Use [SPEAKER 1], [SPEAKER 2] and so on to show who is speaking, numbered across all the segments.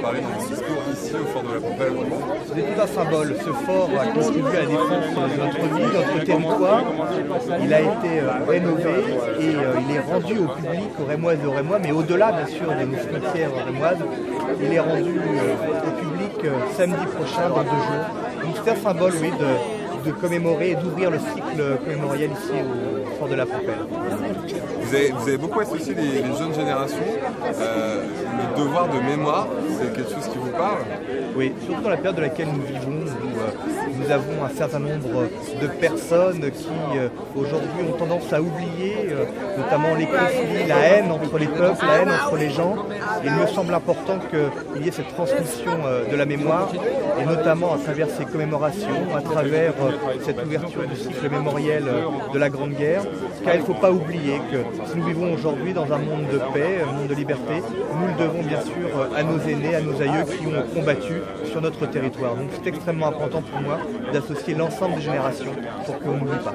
[SPEAKER 1] parlé dans mon discours ici au fort de la Propelle.
[SPEAKER 2] C'est tout un symbole. Ce fort a contribué à la défense de notre ville, de notre territoire. Il a été rénové et il est rendu au public, aux Rémoises et aux Rémois, mais au-delà bien sûr de nos frontières rémoises. Il est rendu au public samedi prochain, dans 2 jours. Donc c'est un symbole, oui, de commémorer et d'ouvrir le cycle commémorial ici au fort de la Propelle.
[SPEAKER 1] Vous avez beaucoup associé les jeunes générations. Le devoir de mémoire, c'est quelque chose qui vous parle?
[SPEAKER 2] Oui, surtout dans la période dans laquelle nous vivons, où nous avons un certain nombre de personnes qui aujourd'hui ont tendance à oublier, notamment les conflits, la haine entre les peuples, la haine entre les gens. Et il me semble important qu'il y ait cette transmission de la mémoire, et notamment à travers ces commémorations, à travers cette ouverture du cycle mémoriel de la Grande Guerre, car il ne faut pas oublier que si nous vivons aujourd'hui dans un monde de paix, un monde de liberté, nous le devons bien sûr à nos aînés, à nos aïeux qui ont combattu sur notre territoire. Donc c'est extrêmement important pour moi d'associer l'ensemble des générations pour qu'on n'oublie pas.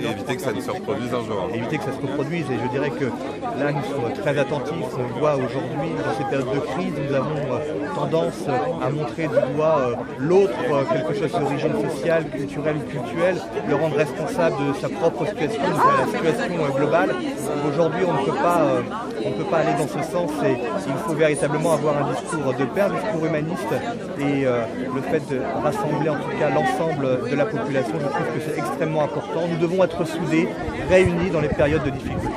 [SPEAKER 1] Et éviter que ça ne se reproduise un jour.
[SPEAKER 2] Et éviter que ça se reproduise. Et je dirais que là, nous sommes très attentifs. On voit aujourd'hui, dans ces périodes de crise, nous avons tendance à montrer du doigt l'autre, quelque chose d'origine sociale, culturelle ou cultuelle, le rendre responsable de sa propre situation, de la situation globale. Aujourd'hui, on ne peut pas aller dans ce sens et il faut véritablement avoir un discours de paix, un discours humaniste et le fait de rassembler en tout cas l'ensemble de la population, je trouve que c'est extrêmement important. Nous devons être soudés, réunis dans les périodes de difficulté.